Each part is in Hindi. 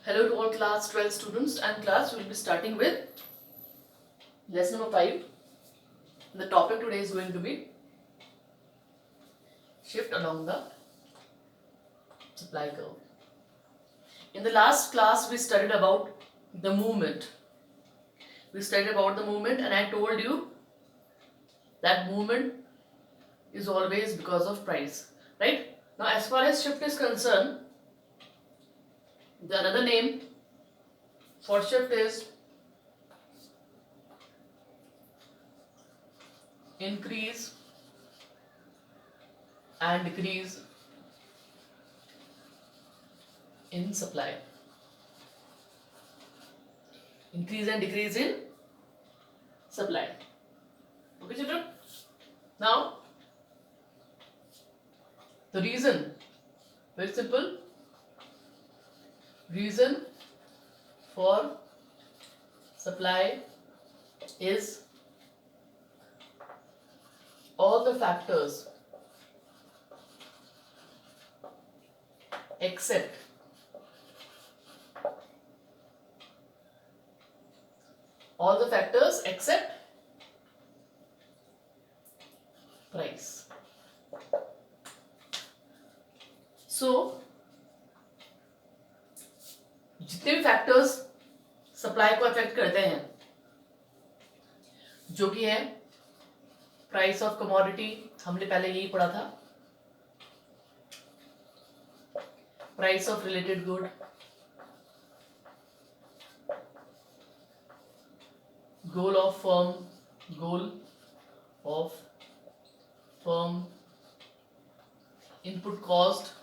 Hello to all class 12 students and class. We will be starting with lesson number 5. The topic today is going to be shift along the supply curve. In the last class we studied about the movement. And I told you that movement is always because of price, right? Now as far as shift is concerned, the another name for shift is increase and decrease in supply. Increase and decrease in supply. Okay, children? Now, the reason, very simple, reason for supply is all the factors except price. So जितने भी फैक्टर्स सप्लाई को अफेक्ट करते हैं, जो कि है प्राइस ऑफ कमोडिटी, हमने पहले यही पढ़ा था, price of related good, goal of firm, input cost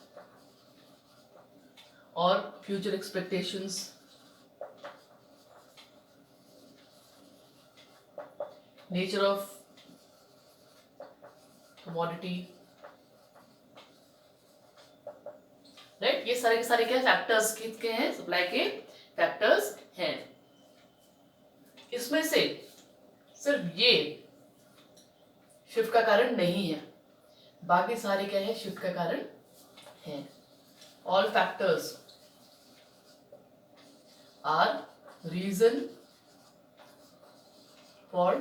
और future expectations, nature of commodity, right? ये सारे के सारे क्या फैक्टर्स किसके हैं? सप्लाई के फैक्टर्स हैं। इसमें से सिर्फ ये शिफ्ट का कारण नहीं है, बाकी सारे क्या है? शिफ्ट का कारण है। All factors are reason for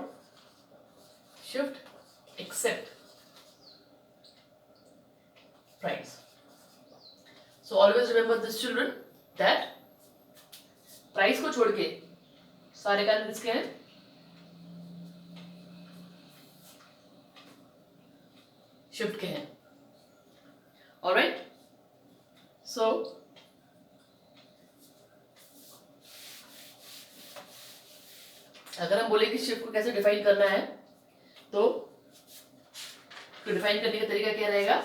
shift except price. So always remember this children that price को छोड़ के सारे कारण किसके हैं? शिफ्ट के हैं। Alright? So अगर हम बोले कि शिफ्ट को कैसे डिफाइन करना है, तो डिफाइन करने का तरीका क्या रहेगा?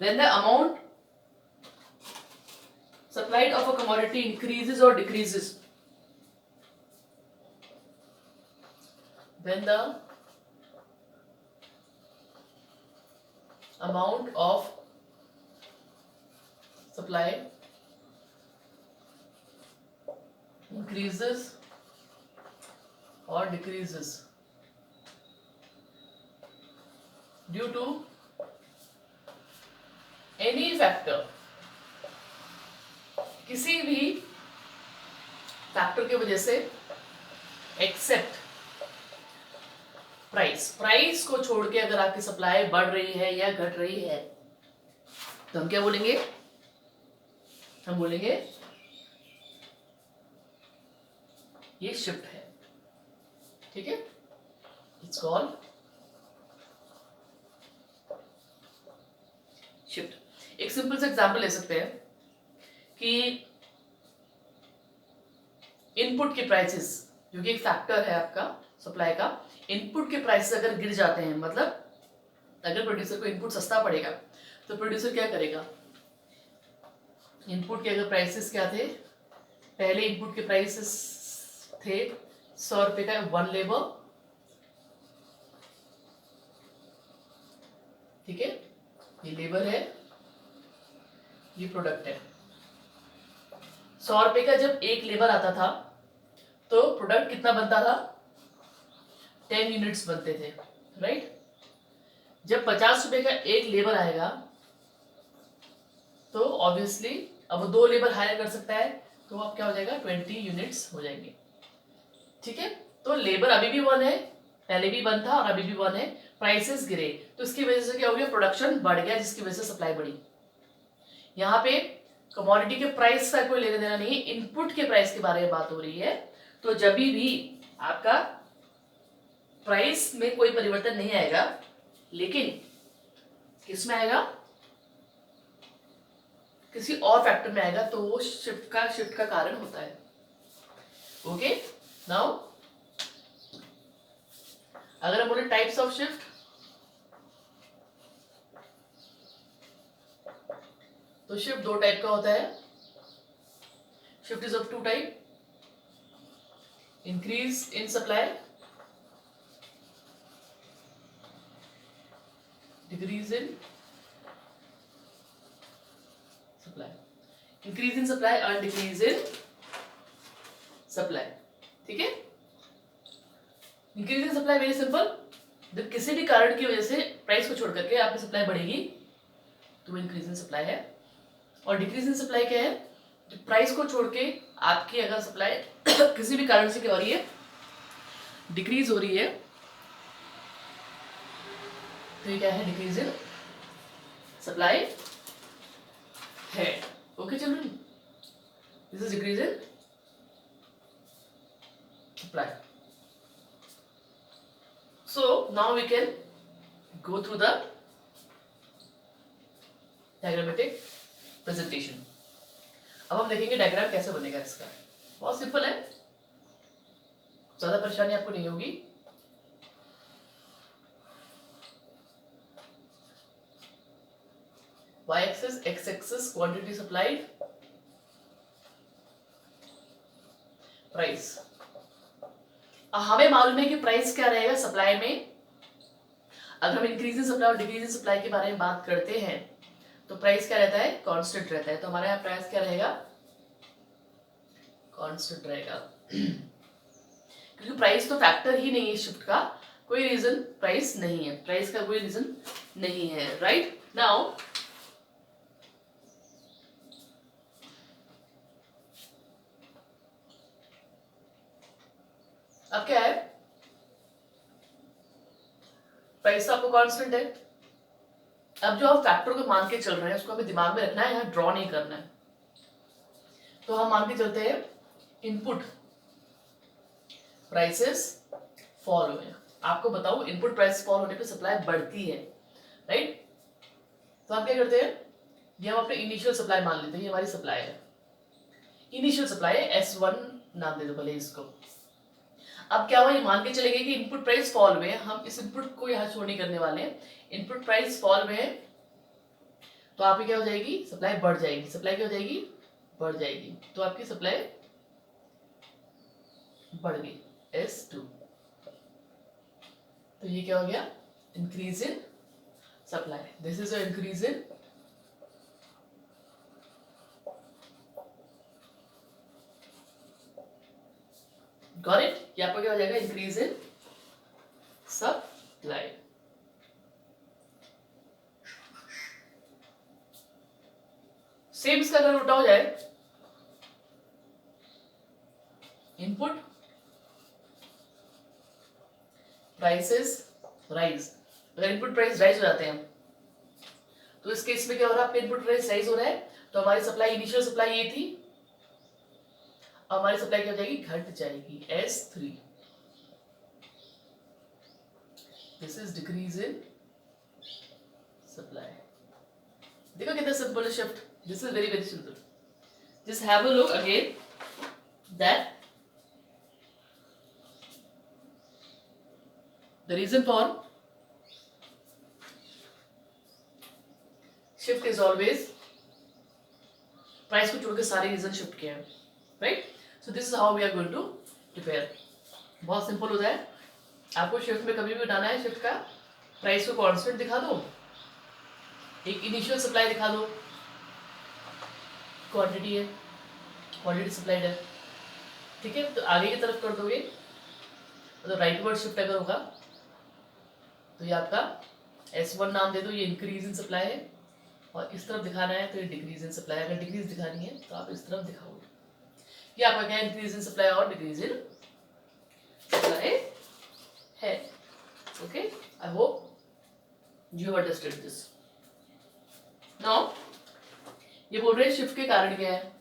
When the amount supplied of a commodity increases or decreases, when the amount of supply increases or decreases due to any factor, किसी भी फैक्टर की वजह से, एक्सेप्ट प्राइस को छोड़ के अगर आपकी सप्लाई बढ़ रही है या घट रही है, तो हम क्या बोलेंगे? हम बोलेंगे ये शिफ्ट है। ठीक है? It's called shift. एक सिंपल सा एग्जांपल ले सकते हैं कि इनपुट के प्राइसेस, जो कि एक फैक्टर है आपका सप्लाई का, इनपुट के प्राइसेस अगर गिर जाते हैं, मतलब अगर प्रोड्यूसर को इनपुट सस्ता पड़ेगा, तो प्रोड्यूसर क्या करेगा? इनपुट के अगर प्राइसेस क्या थे? पहले इनपुट के प्राइसेस थे 100 रुपए का 1 लेबर, ठीक है? ये लेबर है, ये प्रोडक्ट है। 100 रुपए का जब एक लेबर आता था, तो प्रोडक्ट कितना बनता था? 10 यूनिट्स बनते थे, राइट? जब 50 रुपए का एक लेबर आएगा, तो ऑब्वियसली अब वो 2 लेबर हायर कर सकता है, तो अब क्या हो जाएगा 20 यूनिट्स हो जाएंगे। ठीक है, तो लेबर अभी भी 1 है, पहले भी 1 था और अभी भी 1 है, प्राइसेस गिरे तो इसकी वजह से क्या हो गया, प्रोडक्शन बढ़ गया जिसकी वजह से सप्लाई बढ़ी। यहाँ पे कमोडिटी के प्राइस का कोई लेना देना नहीं है, इनपुट के प्राइस के बारे में बात हो रही है। तो जब भी आपका प्राइस में कोई परिवर्तन नहीं आएगा, लेकिन किस में आएगा, किसी और फैक्टर में आएगा, तो वो शिफ्ट का कारण होता है। ओके, नाउ अगर हम बोले टाइप्स ऑफ शिफ्ट, तो शिफ्ट 2 टाइप का होता है। Shift is of 2 type, increase in supply, decrease in supply, increase in supply और डिक्रीज इन सप्लाई। ठीक है, increase in supply very simple, जब किसी भी कारण की वजह से प्राइस को छोड़ करके आपकी सप्लाई बढ़ेगी तो वो इंक्रीज इन सप्लाई है। और डिक्रीज इन सप्लाई क्या है, प्राइस को छोड़ के आपकी अगर सप्लाई किसी भी कारण से क्या हो रही है, डिक्रीज हो रही है, तो ये क्या है, डिक्रीज इन सप्लाई है। Okay children, this is decrease in supply. So now we can go through the diagrammatic presentation. अब हम देखेंगे डायग्राम कैसे बनेगा इसका। बहुत सिंपल है, ज्यादा परेशानी आपको नहीं होगी। Y axis, X axis quantity supplied, price। हमें मालूम है कि प्राइस क्या रहेगा सप्लाई में। अगर हम इंक्रीज इन सप्लाई और डिक्रीज इन सप्लाई के बारे में बात करते हैं तो प्राइस क्या रहता है, कांस्टेंट रहता है। तो हमारे यहाँ प्राइस क्या रहेगा, कांस्टेंट रहेगा क्योंकि प्राइस तो फैक्टर ही नहीं है शिफ्ट का, कोई रीजन प्राइस नहीं है, प्राइस का कोई रीजन नहीं है। राइट नाउ अब क्या है, प्राइस आपको कांस्टेंट है। अब जो आप फैक्टर को मान के चल रहे हैं उसको हमें दिमाग में रखना है, यहाँ ड्रॉ नहीं करना है। तो हम मान के चलते हैं इनपुट प्राइसेस फॉल हुए। आपको बताऊं, इनपुट प्राइस फॉल होने पे सप्लाई बढ़ती है, राइट। तो हम क्या करते हैं, ये हम अपने इनिशियल सप्लाई मान लेते हैं, ये हमारी सप्लाई है, इनिशियल सप्लाई S1 नाम दे दो भले इसको। अब क्या हुआ, ये मान के चलेंगे कि इनपुट प्राइस फॉल में, हम इस इनपुट को यहाँ शो नहीं करने वाले हैं। इनपुट प्राइस फॉल में तो आपकी क्या हो जाएगी, सप्लाई बढ़ जाएगी। सप्लाई क्या हो जाएगी, बढ़ जाएगी। तो आपकी सप्लाई बढ़ गई S2। तो ये क्या हो गया, increase in supply. This is increase in got it. ये आपका क्या हो जाएगा, इंक्रीज इन सप्लाई। सेम इसका अगर उल्टा हो जाए, इनपुट प्राइसेस राइज। अगर इनपुट प्राइस राइज हो जाते हैं तो इस केस में क्या हो रहा है, आपका इनपुट प्राइस राइज हो रहा है, तो हमारी सप्लाई, इनिशियल सप्लाई ये थी, हमारी सप्लाई क्या हो जाएगी, घट जाएगी S3। This is decrease in supply. देखो कितना सिंपल है shift, this is very simple. Just have a look again that the reason for shift is always price को छोड़ के सारे रीजन शिफ्ट किए हैं, right. So this is how we are going to prepare. बहुत सिंपल होता है। आपको शिफ्ट में कभी भी बनाना है, शिफ्ट का प्राइस को कांस्टेंट दिखा दो, एक इनिशियल सप्लाई दिखा दो, क्वांटिटी है, क्वांटिटी सप्लाइड है, ठीक है। तो आगे की तरफ कर दोगे, मतलब राइटवर्ड शिफ्ट अगर होगा तो ये आपका S1 नाम दे दो, ये इंक्रीज इन सप्लाई है, और इस तरफ दिखाना है तो ये डिक्रीज इन सप्लाई। अगर डिक्रीज दिखानी है तो आप इस तरफ दिखाओगे। ये आपका क्या इंक्रीज इन सप्लाई और डिक्रीज इन सप्लाई है. Okay, I hope you understood this. Now ये बोल रहे हैं शिफ्ट के कारण क्या है,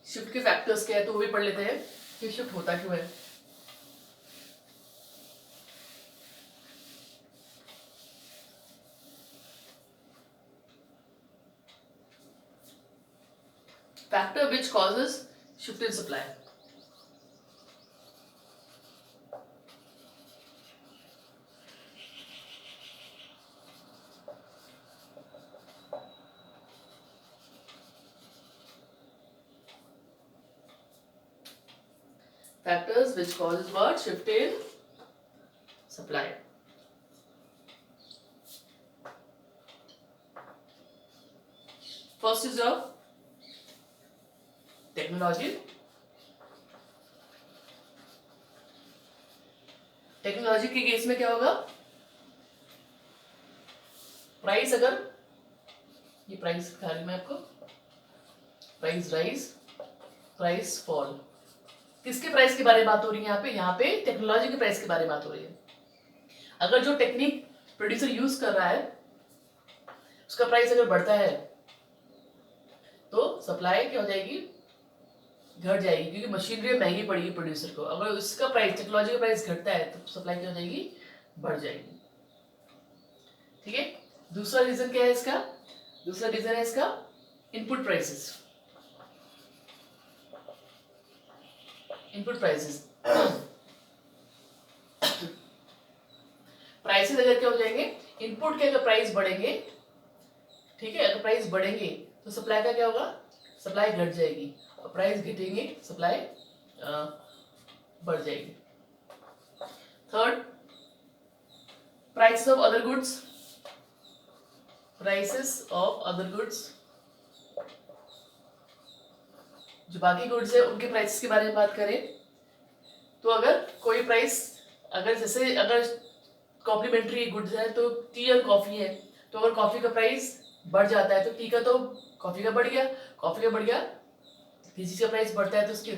शिफ्ट के फैक्टर्स क्या है, तो वो भी पढ़ लेते हैं कि शिफ्ट होता क्यों है. Factor which causes shift in supply. Factors which causes what? Shift in supply. First is your technology. Technology के केस में क्या होगा, प्राइस, अगर ये प्राइस दिखा रही मैं आपको, प्राइस राइज, प्राइस फॉल. किसके प्राइस के बारे में बात हो रही है यहाँ पे टेक्नोलॉजी के प्राइस के बारे में बात हो रही है. अगर जो टेक्निक प्रोड्यूसर यूज कर रहा है उसका प्राइस अगर बढ़ता है तो सप्लाई क्या हो जाएगी, घट जाएगी, क्योंकि मशीनरी महंगी पड़ेगी प्रोड्यूसर को. अगर उसका प्राइस, टेक्नोलॉजी का प्राइस घटता है तो सप्लाई क्या हो जाएगी, बढ़ जाएगी. ठीक है. दूसरा रीजन क्या है इसका, दूसरा रीजन है इसका input prices. Input prices prices अगर क्या हो जाएंगे, इनपुट के अगर प्राइस बढ़ेंगे, ठीक है, अगर प्राइस बढ़ेंगे तो सप्लाई का क्या होगा, सप्लाई घट जाएगी, और प्राइस घटेंगे सप्लाई बढ़ जाएगी. Third, prices of other goods. Prices of other goods, जो बाकी गुड्स है उनके प्राइसेस के बारे में बात करें तो अगर कोई प्राइस, अगर जैसे अगर कॉम्प्लीमेंट्री गुड्स है तो टी और कॉफी है, तो अगर कॉफी का प्राइस बढ़ जाता है तो टी का तो कॉफी का बढ़ गया, कॉफी का बढ़ गया, किसी चीज का प्राइस बढ़ता है तो उसकी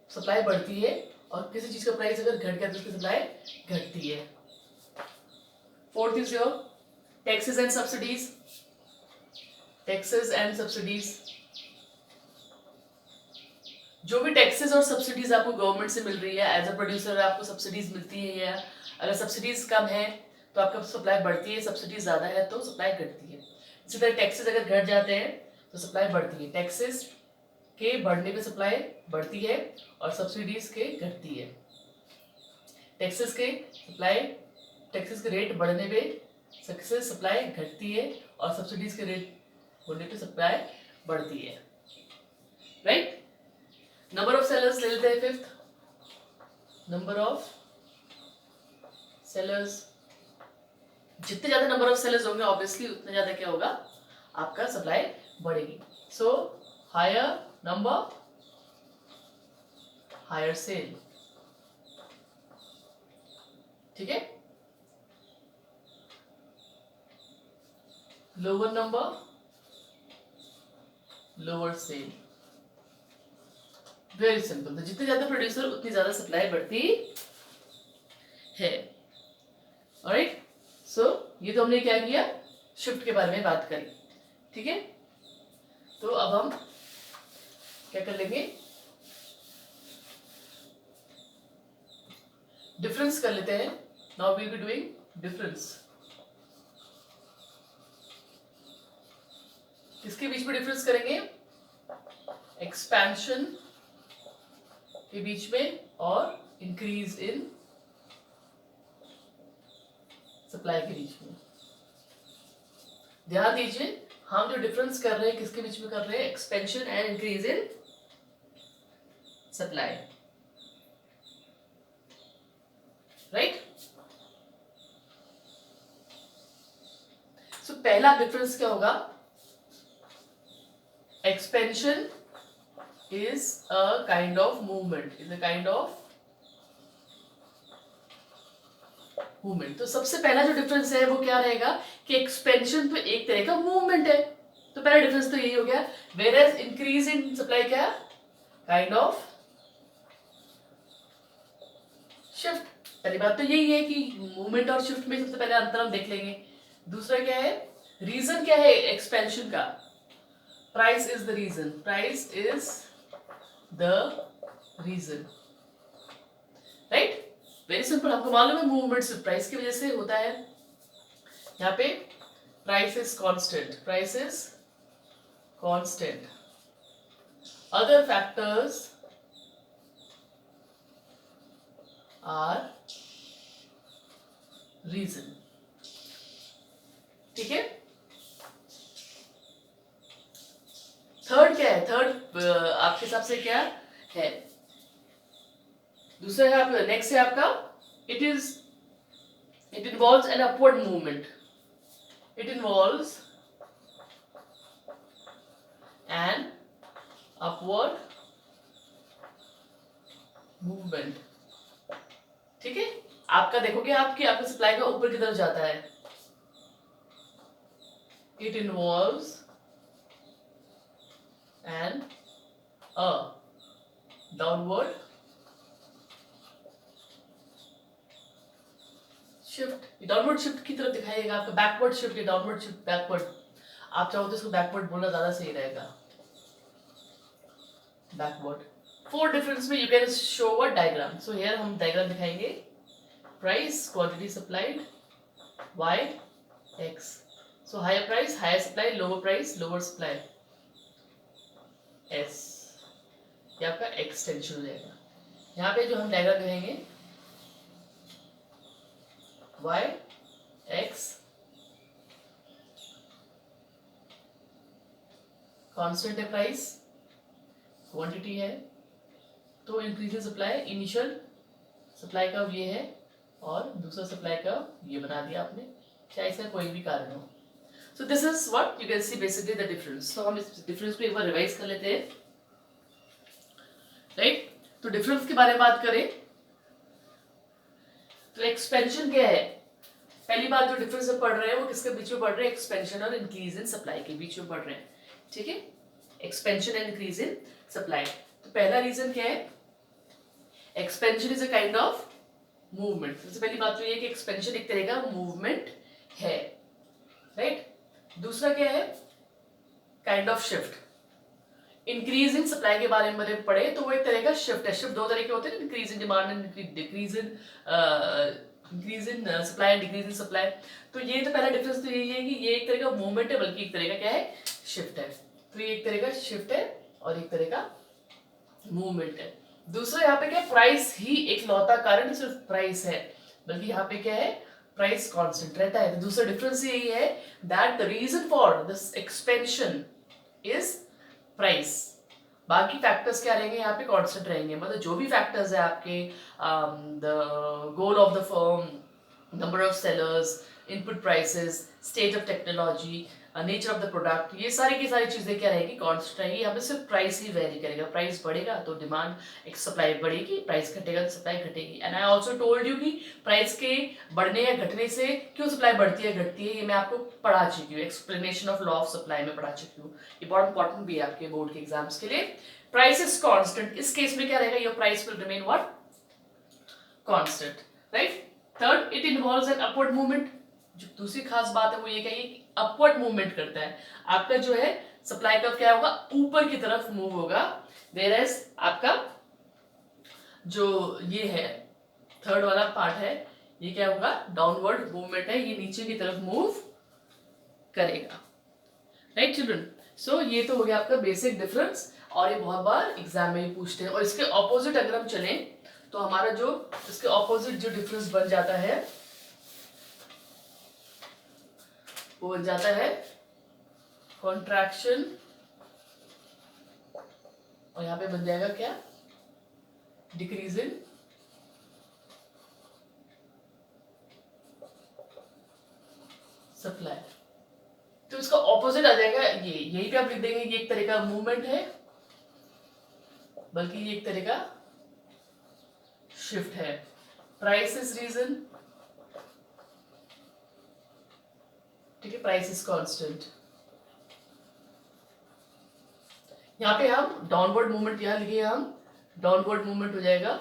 सप्लाई बढ़ती है, और किसी चीज का प्राइस अगर घट गया तो उसकी सप्लाई घटती है. Fourth is your taxes and subsidies. Taxes and subsidies, जो भी टैक्सेस और सब्सिडीज आपको गवर्नमेंट से मिल रही है, एज अ प्रोड्यूसर आपको सब्सिडीज मिलती है, या अगर सब्सिडीज कम है तो आपका सप्लाई बढ़ती है, सब्सिडीज ज्यादा है तो सप्लाई घटती है. इसी तरह टैक्सेस अगर घट जाते हैं तो सप्लाई बढ़ती है. टैक्सेस के बढ़ने पे सप्लाई बढ़ती है और सब्सिडीज के घटती है. टैक्सेस के सप्लाई, टैक्सेस के रेट बढ़ने पे सक्सेस सप्लाई घटती है और सब्सिडीज के रेट बढ़ने पे सप्लाई बढ़ती है. राइट. नंबर ऑफ सेलर्स ले लेते हैं. Fifth, number of sellers. जितने ज्यादा नंबर ऑफ सेलर्स होंगे ऑब्वियसली उतना ज्यादा क्या होगा, आपका सप्लाई बढ़ेगी. So higher number, higher sale. ठीक है. Lower number, lower sale. Very simple. तो जितने ज्यादा प्रोड्यूसर उतनी ज्यादा सप्लाई बढ़ती है. ऑलराइट. सो ये तो हमने क्या किया, शिफ्ट के बारे में बात करी. ठीक है. तो अब हम क्या कर लेंगे, डिफरेंस कर लेते हैं. Now we will be doing difference. किसके बीच में डिफरेंस करेंगे, एक्सपेंशन के बीच में और इंक्रीज इन सप्लाई के बीच में. ध्यान दीजिए, हम जो डिफरेंस कर रहे हैं किसके बीच में कर रहे हैं, expansion and increase in supply. Right. So पहला डिफरेंस क्या होगा, expansion is a kind of movement, is a kind of movement. तो सबसे पहला जो डिफरेंस है वो क्या रहेगा कि एक्सपेंशन तो एक तरह का मूवमेंट है, तो पहला डिफरेंस तो यही हो गया। वेयर इंक्रीज इन सप्लाई क्या है, काइंड ऑफ शिफ्ट। पहली बात तो यही है कि मूवमेंट और शिफ्ट में सबसे पहले अंतर हम देख लेंगे। दूसरा क्या है, रीजन क्या है एक्सपेंशन का, price is the reason, price is the reason, right. Very simple, आपको मालूम है मूवमेंट सिर्फ प्राइस की वजह से होता है। यहाँ पे price is constant, price is constant, other factors are reason, ठीक है। थर्ड क्या है, थर्ड आपके हिसाब से क्या है, दूसरा है आपका, नेक्स्ट है आपका, it involves an upward movement, it involves an upward movement, ठीक है। आपका देखोगे आपका सप्लाई का ऊपर की तरफ जाता है, it involves an a downward shift, downward shift की तरफ दिखाइएगा आपका, बैकवर्ड शिफ्ट या डाउनवर्ड शिफ्ट, बैकवर्ड, आप चाहो तो इसको बैकवर्ड बोलना ज्यादा सही रहेगा, बैकवर्ड। फोर डिफरेंस में you can show a diagram, so here हम डायग्राम दिखाएंगे, price, quantity supplied, y x, so higher price higher supply, lower price lower supply, s, ये आपका एक्सटेंशन हो जाएगा। यहाँ पे जो हम डायग्राम दिखाएंगे, y x कांस्टेंट है, प्राइस क्वांटिटी है, तो इंक्रीजिंग सप्लाई, इनिशियल सप्लाई का ये है और दूसरा सप्लाई का ये बना दिया आपने, चाहे इसका कोई भी कारण हो। सो this is what you can see basically the difference. तो हम इस डिफरेंस को एक बार रिवाइज कर लेते हैं, राइट। तो डिफरेंस के बारे में बात करें तो एक्सपेंशन क्या है, पहली बात जो डिफरेंस में पढ़ रहे हैं वो किसके बीच में पढ़ रहे हैं, एक्सपेंशन और इंक्रीज इन सप्लाई के बीच में पढ़ रहे हैं, ठीक है, expansion and increase in supply. तो पहला रीजन क्या है, expansion is a kind of movement. सबसे पहली बात तो ये है कि एक्सपेंशन एक तरह का मूवमेंट है, राइट। दूसरा क्या है, kind of shift, increase in supply के बारे में पढ़े तो वो एक तरह का शिफ्ट है। शिफ्ट दो तरह के होते हैं, increase in demand and decrease in supply and decrease in supply. तो ये तो पहला डिफरेंस तो यही है कि ये एक तरह का मूवमेंट है, बल्कि एक तरह का क्या है, शिफ्ट है। तो ये एक तरह का शिफ्ट है और एक तरह का मूवमेंट है। दूसरा यहाँ पे क्या, प्राइस ही एक लौता कारण सिर्फ प्राइस है, बल्कि यहाँ पे क्या है, प्राइस कांस्टेंट रहता है। तो दूसरा डिफरेंस यही है that the reason for this expansion is price, बाकी फैक्टर्स क्या रहेंगे यहाँ पे, कांस्टेंट रहेंगे। मतलब जो भी फैक्टर्स है आपके, the goal of the firm, number of sellers, input prices, stage of technology, nature of the product, ये सारी की सारी चीजें क्या रहेगी, कांस्टेंट रहेगी। यहाँ पे सिर्फ प्राइस ही वेरी करेगा, प्राइस बढ़ेगा तो डिमांड, एक सप्लाई बढ़ेगी, प्राइस घटेगा तो सप्लाई घटेगी। And I also told you कि प्राइस के बढ़ने या घटने से क्यों सप्लाई बढ़ती है घटती है, ये मैं आपको पढ़ा चुकी हूँ, explanation of law of supply में पढ़ा चुकी हूँ। ये बहुत इंपॉर्टेंट भी है आपके बोर्ड के एग्जाम्स के लिए। प्राइस इज कांस्टेंट, इस केस में क्या रहेगा, your price will remain what, constant, right. Third, it involves an upward movement. जो दूसरी खास बात है वो ये कहिए कि अपवर्ड मूवमेंट करता है, आपका जो है सप्लाई कर्व क्या होगा, ऊपर की तरफ मूव होगा, whereas आपका जो ये है थर्ड वाला पार्ट है, ये क्या होगा, डाउनवर्ड मूवमेंट है, ये नीचे की तरफ मूव करेगा, राइट चिल्ड्रन। सो ये तो हो गया आपका बेसिक डिफरेंस, और ये बहुत बार एग्जाम में ही पूछते हैं। और इसके ऑपोजिट अगर हम चलें तो हमारा जो इसके ऑपोजिट जो डिफरेंस बन जाता है वो बन जाता है कॉन्ट्रैक्शन, और यहां पे बन जाएगा क्या, डिक्रीज इन सप्लाई। तो इसका ऑपोजिट आ जाएगा ये, यही पे आप लिख देंगे ये एक तरह का मूवमेंट है, बल्कि ये एक तरह का शिफ्ट है। प्राइस इज रीजन, ठीक है, प्राइस इज कांस्टेंट, यहाँ पे हम डाउनवर्ड मूवमेंट यहाँ लिखे, हम डाउनवर्ड मूवमेंट हो जाएगा,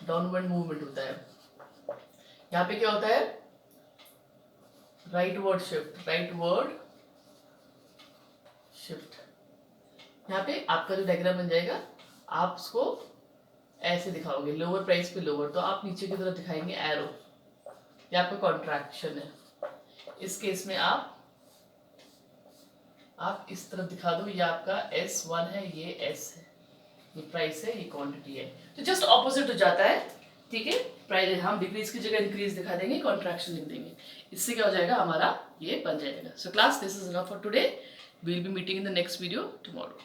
डाउनवर्ड मूवमेंट होता है। यहाँ पे क्या होता है, राइटवर्ड शिफ्ट, राइटवर्ड शिफ्ट। यहाँ पे आपका जो डायग्राम बन जाएगा, आप उसको ऐसे दिखाओगे, लोअर प्राइस पे लोअर, तो आप नीचे की तरफ दिखाएंगे एरो, ये आपका कॉन्ट्रैक्शन है। इस केस में आप इस तरफ दिखा दो, ये आपका S1 है, ये S है, ये प्राइस है, ये क्वांटिटी है, तो जस्ट ऑपोजिट हो जाता है, ठीक है। प्राइस हम डिक्रीज की जगह इंक्रीज दिखा देंगे, कॉन्ट्रैक्शन लिख देंगे, इससे क्या हो जाएगा, हमारा ये बन जाएगा। So class, this is enough for today, we will be meeting in the next video tomorrow.